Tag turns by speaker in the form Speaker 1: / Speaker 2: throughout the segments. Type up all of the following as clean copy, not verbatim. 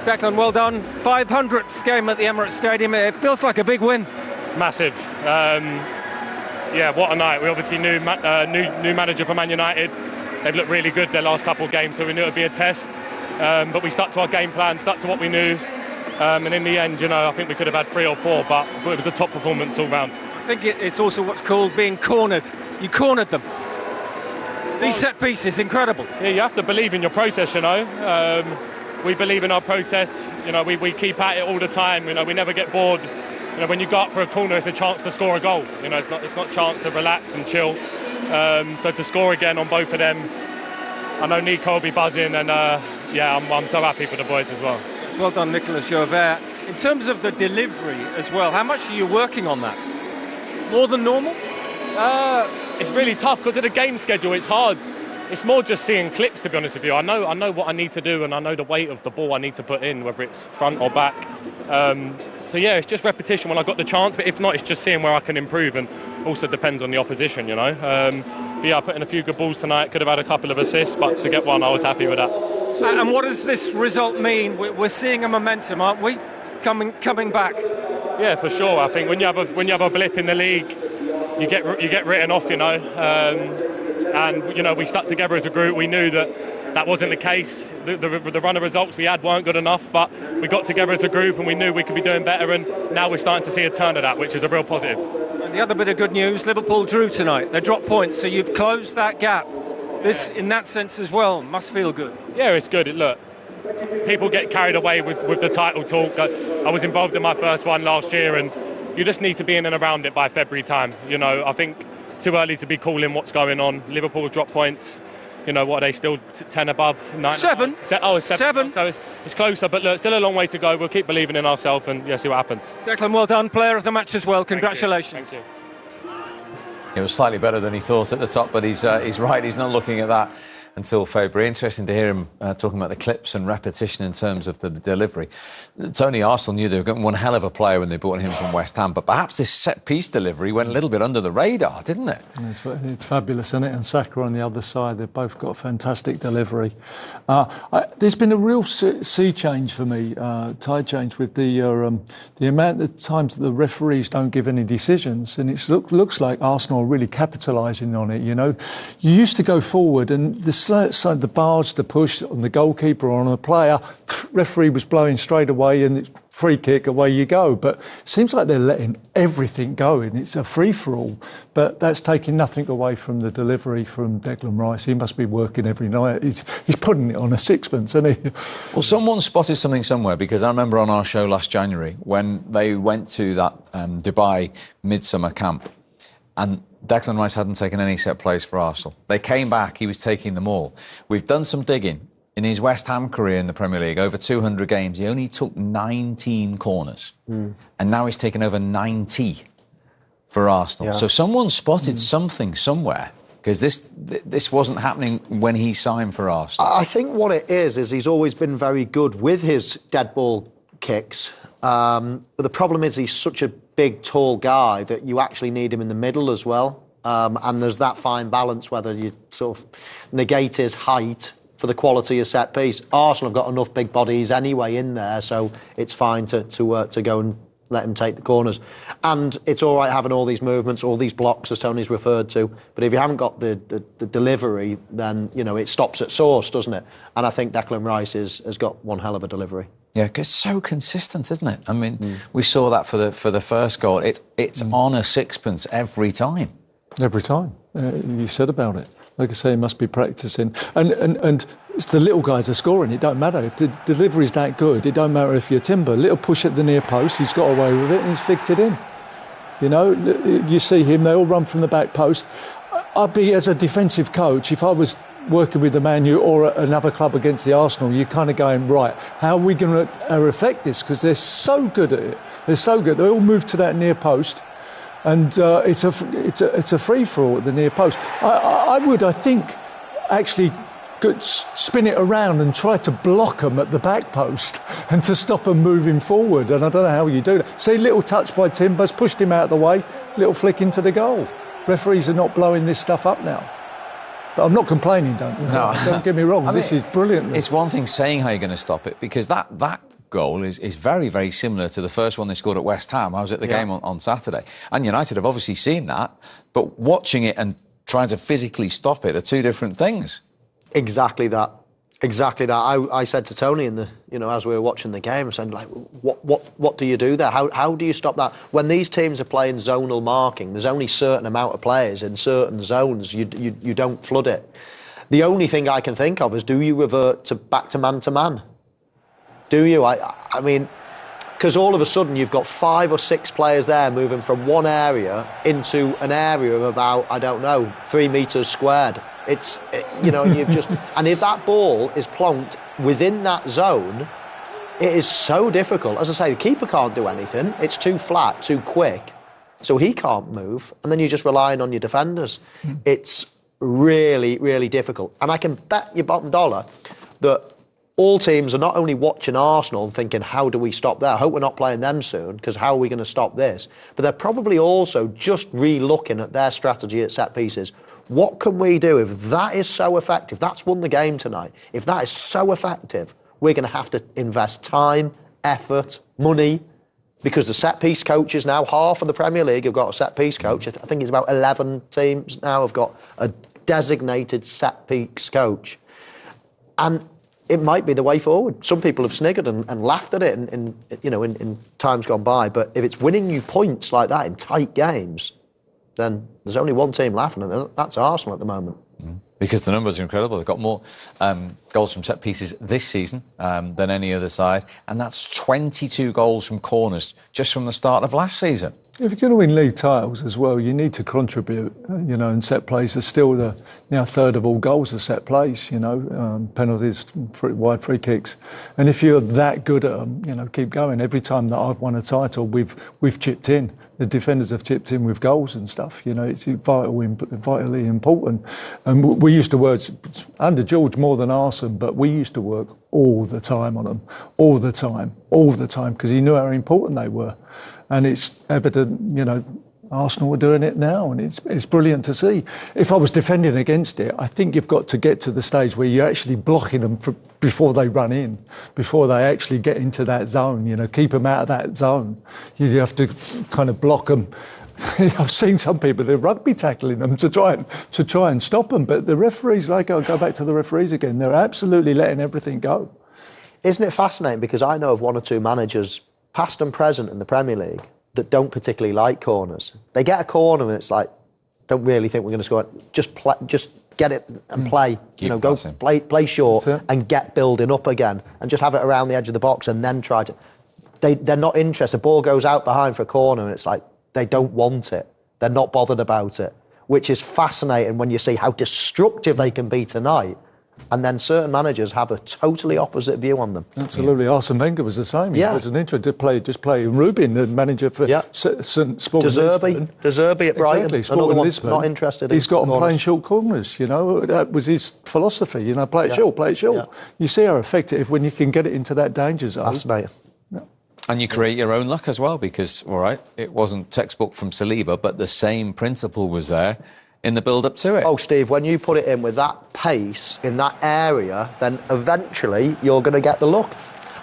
Speaker 1: Declan, well done. 500th game at the Emirates Stadium. It feels like a big win.
Speaker 2: Massive. Yeah, what a night. We obviously knew new manager for Man United. They've looked really good their last couple of games, so we knew it would be a test. But we stuck to our game plan, stuck to what we knew. And in the end, I think we could have had 3 or 4, but I thought it was a top performance all round.
Speaker 1: I think it's also what's called being cornered. You cornered them. These set pieces, incredible.
Speaker 2: Yeah, you have to believe in your process, We believe in our process. We keep at it all the time. We never get bored. When you go up for a corner, it's a chance to score a goal. It's not a chance to relax and chill. So to score again on both of them, I know Nico will be buzzing, and I'm so happy for the boys as well.
Speaker 1: It's well done, Nicolas Jurrien. In terms of the delivery as well, how much are you working on that? More than normal?
Speaker 2: It's really tough because of the game schedule. It's hard. It's more just seeing clips, to be honest with you. I know what I need to do, and I know the weight of the ball I need to put in, whether it's front or back. So yeah, it's just repetition when I got the chance, but if not, it's just seeing where I can improve, and also depends on the opposition, But I put in a few good balls tonight, could have had a couple of assists, but to get one, I was happy with that.
Speaker 1: And what does this result mean? We're seeing a momentum, aren't we? Coming back.
Speaker 2: Yeah, for sure. I think when you have a blip in the league, you get written off, And we stuck together as a group. We knew that wasn't the case. The run of results we had weren't good enough, but we got together as a group and we knew we could be doing better. And now we're starting to see a turn of that, which is a real positive.
Speaker 1: And the other bit of good news: Liverpool drew tonight. They dropped points, so you've closed that gap. This, in that sense as well, must feel good. Yeah,
Speaker 2: it's good. Look, people get carried away with the title talk. I was involved in my first one last year, and you just need to be in and around it by February time. I think too early to be calling what's going on. Liverpool have dropped points. What are they still 10 above? 9?
Speaker 1: 7.
Speaker 2: It's 7. So it's closer, but look, still a long way to go. We'll keep believing in ourselves and see what happens.
Speaker 1: Declan, well done. Player of the match as well. Congratulations.
Speaker 2: Thank you.
Speaker 3: It was slightly better than he thought at the top, but he's right. He's not looking at that until February. Interesting to hear him talking about the clips and repetition in terms of the delivery. Tony Arsenal knew they were getting one hell of a player when they brought him from West Ham, but perhaps this set-piece delivery went a little bit under the radar, didn't it?
Speaker 4: It's fabulous, isn't it? And Saka on the other side, they've both got fantastic delivery. There's been a real sea change for me, tide change with the amount of times that the referees don't give any decisions, and it looks like Arsenal are really capitalising on it, You used to go forward and the barge, the push on the goalkeeper or on the player, referee was blowing straight away and free kick, away you go. But it seems like they're letting everything go and it's a free-for-all. But that's taking nothing away from the delivery from Declan Rice. He must be working every night. He's putting it on a sixpence, isn't he?
Speaker 3: Well, someone spotted something somewhere, because I remember on our show last January when they went to that Dubai midsummer camp, and Declan Rice hadn't taken any set plays for Arsenal. They came back, he was taking them all. We've done some digging. In his West Ham career in the Premier League, over 200 games, he only took 19 corners. And now he's taken over 90 for Arsenal. Yeah. So someone spotted something somewhere, because this wasn't happening when he signed for Arsenal.
Speaker 5: I think what it is he's always been very good with his dead ball kicks. But the problem is he's such a big, tall guy that you actually need him in the middle as well. And there's that fine balance whether you sort of negate his height for the quality of set piece. Arsenal have got enough big bodies anyway in there, so it's fine to go and let him take the corners. And it's all right having all these movements, all these blocks, as Tony's referred to, but if you haven't got the delivery, then, it stops at source, doesn't it? And I think Declan Rice has got one hell of a delivery.
Speaker 3: Yeah, because it's so consistent, isn't it? I mean, we saw that for the first goal. It's on a sixpence every time.
Speaker 4: Every time. You said about it. Like I say, he must be practising. And it's the little guys are scoring. It don't matter. If the delivery's that good, it don't matter if you're Timber. Little push at the near post, he's got away with it and he's flicked it in. You see him, they all run from the back post. I'd be, as a defensive coach, if I was working with the Man U or another club against the Arsenal, you're kind of going, right, how are we going to affect this? Because they're so good at it. They're so good. They all move to that near post. And it's a free-for-all at the near post. I think, actually spin it around and try to block them at the back post and to stop them moving forward. And I don't know how you do that. See, little touch by Timbers, pushed him out of the way, little flick into the goal. Referees are not blowing this stuff up now. But I'm not complaining, don't get me wrong. This is brilliant.
Speaker 3: It's one thing saying how you're going to stop it, because that goal is very, very similar to the first one they scored at West Ham. I was at the game on Saturday. And United have obviously seen that, but watching it and trying to physically stop it are two different things.
Speaker 5: Exactly that. I said to Tony as we were watching the game, I said, like, what do you do there? How do you stop that? When these teams are playing zonal marking, there's only a certain amount of players in certain zones. You don't flood it. The only thing I can think of is, do you revert back to man? Do you? I mean, because all of a sudden you've got 5 or 6 players there moving from one area into an area of about, 3 metres squared. You've just... And if that ball is plonked within that zone, it is so difficult. As I say, the keeper can't do anything. It's too flat, too quick. So he can't move. And then you're just relying on your defenders. It's really, really difficult. And I can bet your bottom dollar that all teams are not only watching Arsenal and thinking, how do we stop that? I hope we're not playing them soon, because how are we going to stop this? But they're probably also just re-looking at their strategy at set pieces. What can we do if that is so effective? That's won the game tonight. If that is so effective, we're going to have to invest time, effort, money, because the set-piece coaches now, half of the Premier League have got a set-piece coach. I think it's about 11 teams now have got a designated set-piece coach. And it might be the way forward. Some people have sniggered and laughed at it in times gone by, but if it's winning you points like that in tight games, then there's only one team laughing, and that's Arsenal at the moment.
Speaker 3: Because the numbers are incredible. They've got more goals from set pieces this season than any other side, and that's 22 goals from corners just from the start of last season.
Speaker 4: If you're going to win league titles as well, you need to contribute, and set plays are still the third of all goals are set plays, penalties, wide free kicks. And if you're that good at them, keep going. Every time that I've won a title, we've chipped in. The defenders have chipped in with goals and stuff. It's vitally important. And we used to work, under George more than Arsene, but we used to work all the time on them, all the time, because he knew how important they were. And it's evident, Arsenal are doing it now, and it's brilliant to see. If I was defending against it, I think you've got to get to the stage where you're actually blocking them before they run in, before they actually get into that zone. Keep them out of that zone. You have to kind of block them. I've seen some people, they're rugby tackling them to try and stop them, but the referees, I'll go back to the referees again, they're absolutely letting everything go.
Speaker 5: Isn't it fascinating? Because I know of 1 or 2 managers, past and present in the Premier League, that don't particularly like corners. They get a corner and it's like, don't really think we're going to score it. Just get it and play. Go play short and get building up again, and just have it around the edge of the box and then try to. They're not interested. The ball goes out behind for a corner and it's like they don't want it. They're not bothered about it, which is fascinating when you see how destructive they can be tonight. And then certain managers have a totally opposite view on them.
Speaker 4: Absolutely. Arsene Wenger was the same. He was an intro to play Ruben, the manager for Sporting Lisbon.
Speaker 5: De Zerbi at Brighton.
Speaker 4: Exactly. Sporting Lisbon.
Speaker 5: Not interested.
Speaker 4: He's got them playing short corners. That was his philosophy. Play it short. Yeah. You see how effective when you can get it into that danger zone.
Speaker 5: Fascinating.
Speaker 4: Yeah.
Speaker 3: And you create your own luck as well, because it wasn't textbook from Saliba, but the same principle was there in the build-up to it.
Speaker 5: Oh, Steve, when you put it in with that pace in that area, then eventually you're going to get the luck.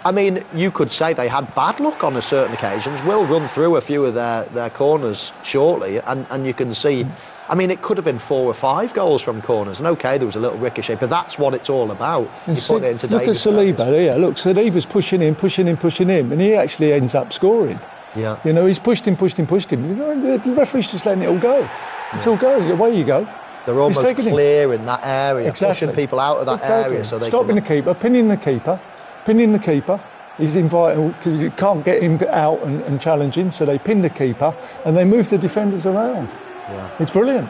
Speaker 5: I mean, you could say they had bad luck on certain occasions. We'll run through a few of their corners shortly, and you can see, I mean, it could have been 4 or 5 goals from corners. And OK, there was a little ricochet, but that's what it's all about.
Speaker 4: Look at Saliba, look, Saliba's pushing him, and he actually ends up scoring.
Speaker 5: Yeah.
Speaker 4: He's pushed him. The referee's just letting it all go. It's all going. Away you go.
Speaker 5: They're almost clear in that area, pushing people out of that area. So they
Speaker 4: stopping the keeper, pinning the keeper. He's invited because you can't get him out and challenging. So they pin the keeper and they move the defenders around.
Speaker 5: Yeah.
Speaker 4: It's brilliant.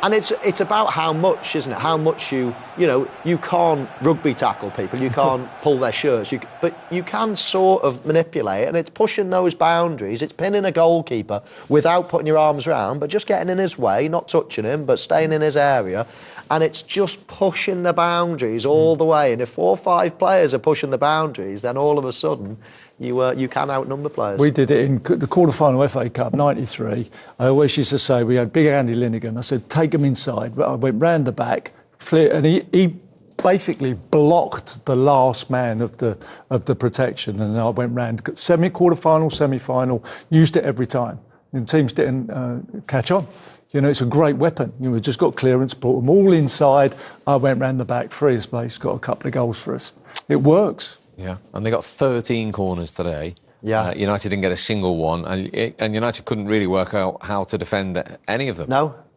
Speaker 5: And it's about how much, isn't it? How much you can't rugby tackle people, you can't pull their shirts, but you can sort of manipulate, and it's pushing those boundaries. It's pinning a goalkeeper without putting your arms around, but just getting in his way, not touching him, but staying in his area. And it's just pushing the boundaries all the way. And if 4 or 5 players are pushing the boundaries, then all of a sudden you can outnumber players.
Speaker 4: We did it in the quarter-final FA Cup, 93. I always used to say, we had big Andy Linnigan. I said, take him inside. I went round the back, and he basically blocked the last man of the protection, and I went round quarter-final, semi-final, used it every time, and teams didn't catch on. It's a great weapon. We just got clearance, brought them all inside. I went round the back, free space, got a couple of goals for us. It works.
Speaker 3: Yeah, and they got 13 corners today.
Speaker 5: Yeah.
Speaker 3: United didn't get a single one, and United couldn't really work out how to defend any of them.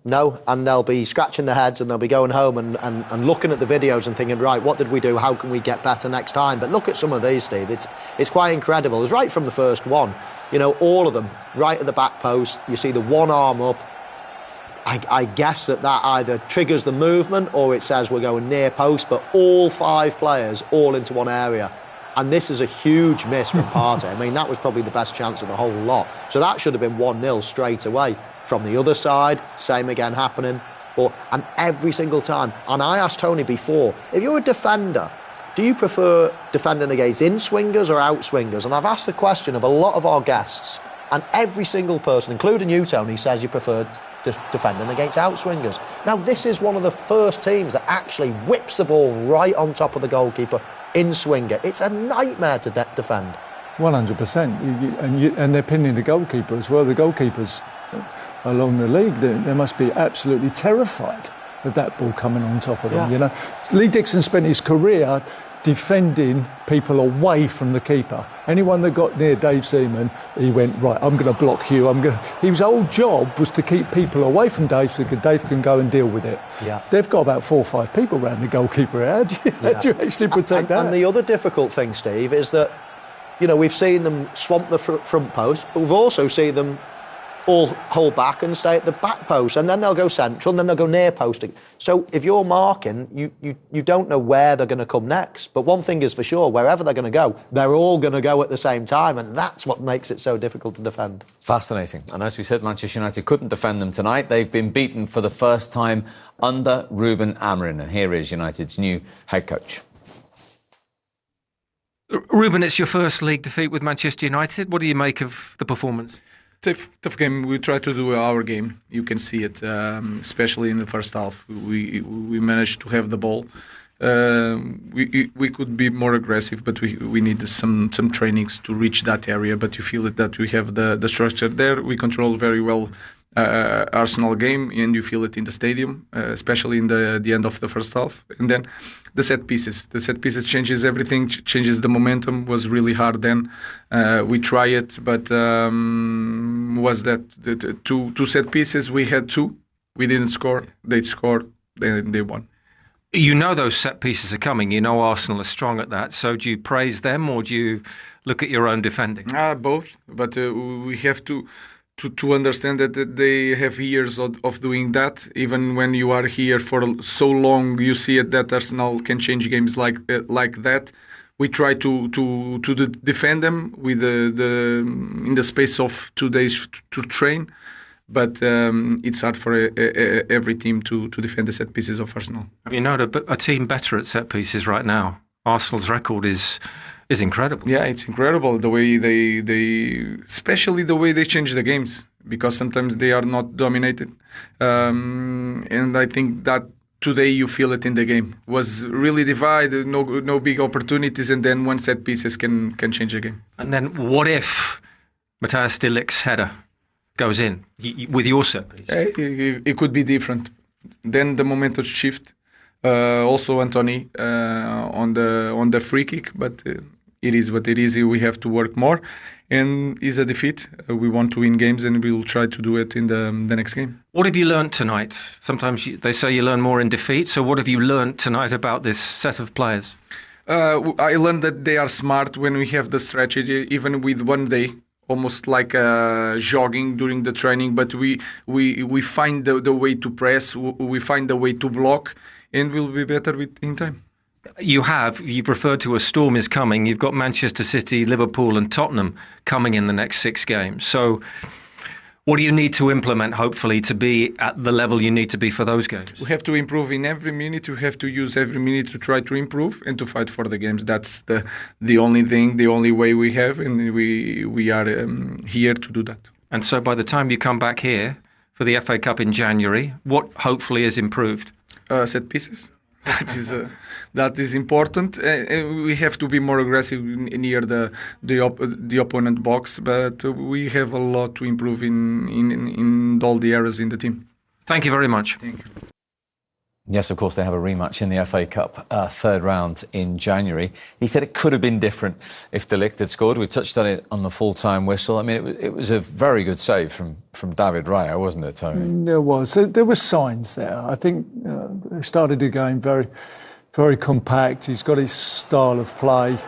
Speaker 5: No, and they'll be scratching their heads and they'll be going home and looking at the videos and thinking, right, what did we do? How can we get better next time? But look at some of these, Steve. It's quite incredible. It was right from the first one. All of them, right at the back post. You see the one arm up. I guess that either triggers the movement or it says we're going near post, but all 5 players all into one area. And this is a huge miss from Partey. I mean, that was probably the best chance of the whole lot. So that should have been 1-0 straight away. From the other side, same again happening. And every single time. And I asked Tony before, if you're a defender, do you prefer defending against in-swingers or out-swingers? And I've asked the question of a lot of our guests, and every single person, including you, Tony, says you prefer defending against out-swingers. Now, this is one of the first teams that actually whips the ball right on top of the goalkeeper in-swinger. It's a nightmare to defend.
Speaker 4: 100%. And they're pinning the goalkeeper as well. The goalkeepers along the league, they must be absolutely terrified of that ball coming on top of them. Lee Dixon spent his career defending people away from the keeper. Anyone that got near Dave Seaman, he went, right, I'm going to block you. His whole job was to keep people away from Dave so Dave can go and deal with it.
Speaker 5: Yeah.
Speaker 4: They've got about 4 or 5 people around the goalkeeper. How do you actually protect that?
Speaker 5: And the other difficult thing, Steve, is that, we've seen them swamp the front post, but we've also seen them all hold back and stay at the back post, and then they'll go central, and then they'll go near posting. So if you're marking, you don't know where they're going to come next. But one thing is for sure, wherever they're going to go, they're all going to go at the same time, and that's what makes it so difficult to defend.
Speaker 3: Fascinating. And as we said, Manchester United couldn't defend them tonight. They've been beaten for the first time under Ruben Amorim, and here is United's new head coach.
Speaker 1: Ruben, it's your first league defeat with Manchester United. What do you make of the performance?
Speaker 6: Tough game. We try to do our game. You can see it, especially in the first half. We managed to have the ball. We could be more aggressive, but we need some trainings to reach that area. But you feel it that we have the structure there. We control very well Arsenal game, and you feel it in the stadium, especially in the end of the first half. And then the set pieces changes everything, changes the momentum. Was really hard then. We try it, but was that the two set pieces? We had 2. We didn't score. They scored. They won.
Speaker 1: You know those set pieces are coming. You know Arsenal are strong at that. So do you praise them or do you look at your own defending?
Speaker 6: Both. But we have to understand that they have years of doing that. Even when you are here for so long, you see it that Arsenal can change games like that. We try to defend them with in the space of 2 days to train, but it's hard for every team to defend the set pieces of Arsenal.
Speaker 1: You know, a team better at set pieces right now. Arsenal's record is incredible.
Speaker 6: Yeah, it's incredible the way especially the way they change the games, because sometimes they are not dominated, and I think that today you feel it in the game. Was really divided, no big opportunities, and then one set pieces can change the game.
Speaker 1: And then what if Matthias de Ligt's header goes in with your set piece?
Speaker 6: It could be different. Then the momentum shift. Also Anthony on the free kick, but it is what it is. We have to work more, and it's a defeat. We want to win games, and we will try to do it in the next game.
Speaker 1: What have you learnt tonight? Sometimes they say you learn more in defeat. So what have you learnt tonight about this set of players?
Speaker 6: I learned that they are smart when we have the strategy, even with 1 day. Almost like jogging during the training, but we find the way to press, we find the way to block, and we'll be better in time.
Speaker 1: You've referred to a storm is coming. You've got Manchester City, Liverpool and Tottenham coming in the next 6 games. So what do you need to implement, hopefully, to be at the level you need to be for those games?
Speaker 6: We have to improve in every minute. We have to use every minute to try to improve and to fight for the games. That's the only thing, the only way we have, and we are here to do that.
Speaker 1: And so by the time you come back here for the FA Cup in January, what hopefully is improved?
Speaker 6: Set pieces. That is that is important. We have to be more aggressive near the opponent box, but we have a lot to improve in all the areas in the team.
Speaker 1: Thank you very much.
Speaker 6: Thank you.
Speaker 3: Yes, of course, they have a rematch in the FA Cup, third round in January. He said it could have been different if De Ligt had scored. We touched on it on the full-time whistle. I mean, it was a very good save from David Raya, wasn't it, Tony?
Speaker 4: There was. There were signs there. I think they started the game very, very compact. He's got his style of play.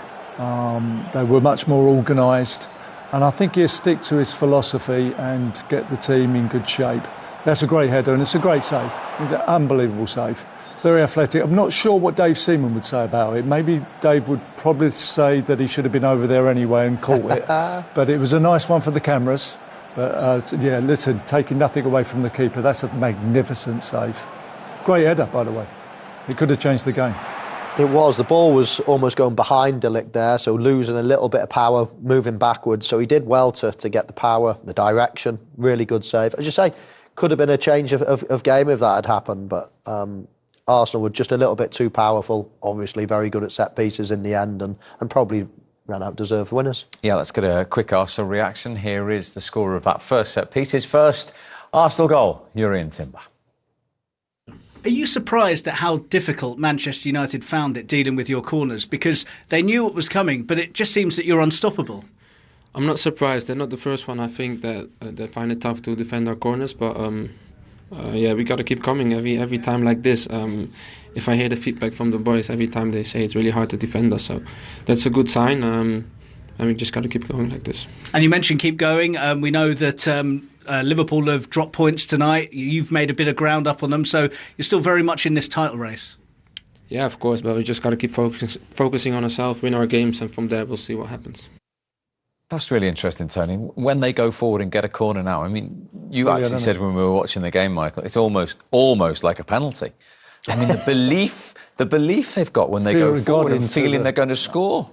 Speaker 4: They were much more organised. And I think he'll stick to his philosophy and get the team in good shape. That's a great header and it's a great save. It's an unbelievable save. Very athletic. I'm not sure what Dave Seaman would say about it. Maybe Dave would probably say that he should have been over there anyway and caught it. But it was a nice one for the cameras. But yeah, listen, taking nothing away from the keeper, that's a magnificent save. Great header, by the way. It could have changed the game.
Speaker 5: It was. The ball was almost going behind De Ligt there, so losing a little bit of power, moving backwards. So he did well to get the power, the direction. Really good save. As you say, could have been a change of game if that had happened, but Arsenal were just a little bit too powerful. Obviously very good at set pieces in the end and probably ran out deserved winners.
Speaker 3: Yeah, let's get a quick Arsenal reaction. Here is the scorer of that first set piece. His first Arsenal goal, Jurrien Timber.
Speaker 7: Are you surprised at how difficult Manchester United found it dealing with your corners? Because they knew what was coming, but it just seems that you're unstoppable.
Speaker 8: I'm not surprised. They're not the first one. I think that they find it tough to defend our corners, but yeah, we got to keep coming every time like this. If I hear the feedback from the boys, every time they say it's really hard to defend us, so that's a good sign. And we just got to keep going like this.
Speaker 7: And you mentioned keep going. We know that Liverpool have dropped points tonight. You've made a bit of ground up on them, so you're still very much in this title race.
Speaker 8: Yeah, of course, but we just got to keep focusing on ourselves, win our games, and from there we'll see what happens.
Speaker 3: That's really interesting, Tony. When they go forward and get a corner now, I mean, you actually said when we were watching the game, Michael, it's almost like a penalty. I mean, the belief they've got when they go forward and feeling they're going to score.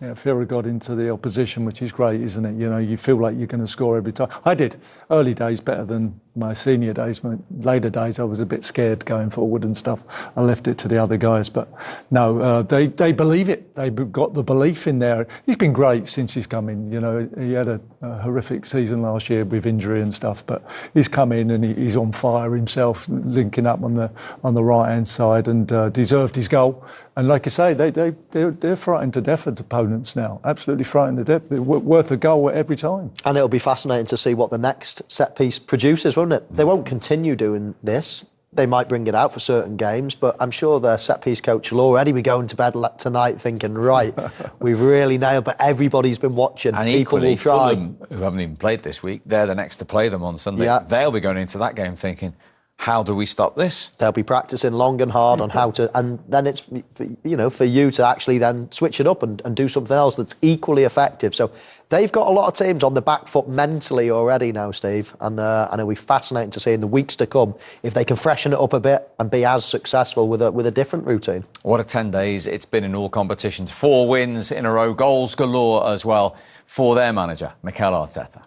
Speaker 4: Yeah, fear of God into the opposition, which is great, isn't it? You know, you feel like you're going to score every time. I did. Early days better than my senior days. My later days, I was a bit scared going forward and stuff. I left it to the other guys. But no, they believe it. They've got the belief in there. He's been great since he's come in. You know, he had a horrific season last year with injury and stuff. But he's come in and he's on fire himself, linking up on the right-hand side and deserved his goal. And like I say, they're frightened to death at opponents now. Absolutely frightened to death. They're worth a goal every time.
Speaker 5: And it'll be fascinating to see what the next set piece produces, won't it? They won't continue doing this. They might bring it out for certain games, but I'm sure their set piece coach will already be going to bed tonight thinking, right, we've really nailed, but everybody's been watching.
Speaker 3: And equally, Fulham, who haven't even played this week, they're the next to play them on Sunday. Yeah. They'll be going into that game thinking, how do we stop this?
Speaker 5: They'll be practicing long and hard on how to, and then it's for you to actually then switch it up and do something else that's equally effective. So they've got a lot of teams on the back foot mentally already now, Steve, and it'll be fascinating to see in the weeks to come if they can freshen it up a bit and be as successful with a different routine.
Speaker 3: What a 10 days it's been in all competitions. 4 wins in a row, goals galore as well for their manager, Mikel Arteta.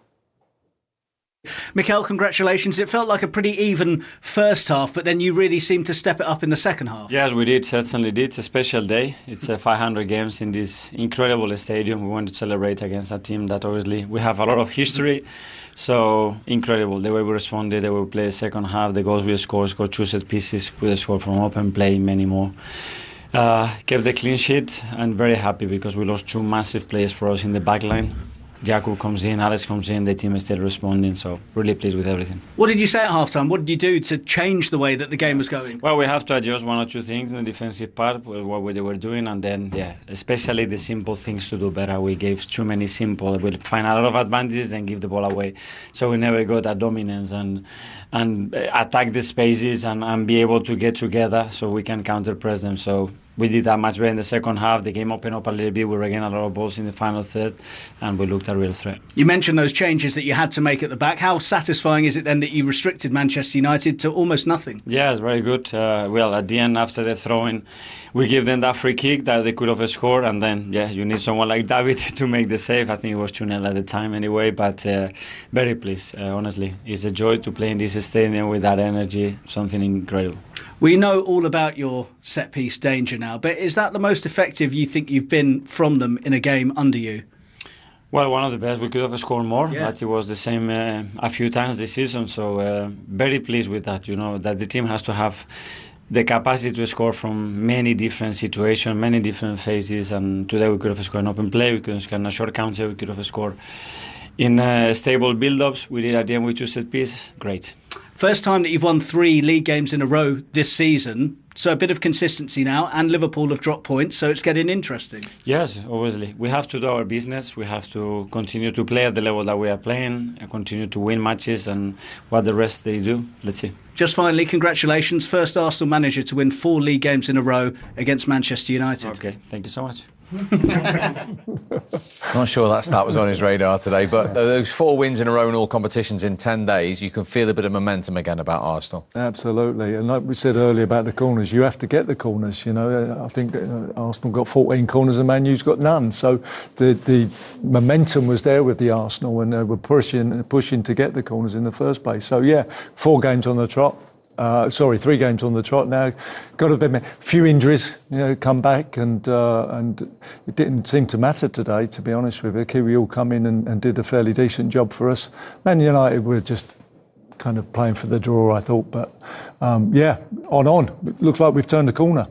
Speaker 7: Mikel, congratulations. It felt like a pretty even first half, but then you really seemed to step it up in the second half.
Speaker 9: Yes, we did, certainly did. It's a special day. It's 500 games in this incredible stadium. We want to celebrate against a team that obviously we have a lot of history. So incredible, the way we responded, the way we played the second half, the goals we scored 2 set pieces, we scored from open play, many more. Kept the clean sheet and very happy because we lost 2 massive players for us in the back line. Jakub comes in, Alex comes in, the team is still responding, so really pleased with everything.
Speaker 7: What did you say at half-time? What did you do to change the way that the game was going?
Speaker 9: Well, we have to adjust 1 or 2 things in the defensive part, what they were doing, and then, yeah, especially the simple things to do better. We gave too many simple. We'll find a lot of advantages, then give the ball away. So we never got that dominance and attack the spaces and be able to get together so we can counter-press them. So we did that much better in the second half. The game opened up a little bit. We were getting a lot of balls in the final third, and we looked a real threat.
Speaker 7: You mentioned those changes that you had to make at the back. How satisfying is it then that you restricted Manchester United to almost nothing?
Speaker 9: Yeah, it's very good. Well, at the end, after the throw-in, we gave them that free kick that they could have scored, and then, yeah, you need someone like David to make the save. I think it was 2-0 at the time anyway, but very pleased, honestly. It's a joy to play in this stadium with that energy, something incredible.
Speaker 7: We know all about your set-piece danger now, but is that the most effective you think you've been from them in a game under you?
Speaker 9: Well, one of the best. We could have scored more, but it was the same a few times this season. So very pleased with that. You know that the team has to have the capacity to score from many different situations, many different phases. And today we could have scored an open play, we could have scored in a short counter, we could have scored in stable build-ups. We did at the end with 2 set pieces. Great.
Speaker 7: First time that you've won 3 league games in a row this season, so a bit of consistency now, and Liverpool have dropped points, so it's getting interesting.
Speaker 9: Yes, obviously. We have to do our business. We have to continue to play at the level that we are playing, and continue to win matches, and what the rest they do. Let's see.
Speaker 7: Just finally, congratulations. First Arsenal manager to win 4 league games in a row against Manchester United.
Speaker 9: Okay, thank you so much.
Speaker 3: Not sure that stat was on his radar today, but those 4 wins in a row in all competitions in 10 days, you can feel a bit of momentum again about Arsenal.
Speaker 4: Absolutely, and like we said earlier about the corners, you have to get the corners. You know, I think Arsenal got 14 corners and Man U's got none. So the momentum was there with the Arsenal, and they were pushing to get the corners in the first place. So yeah, 4 games on the trot. 3 games on the trot now. Got a bit, few injuries, come back, and it didn't seem to matter today, to be honest with you. Kiwi all come in and did a fairly decent job for us. Man United were just kind of playing for the draw, I thought, but on. It looked like we've turned the corner.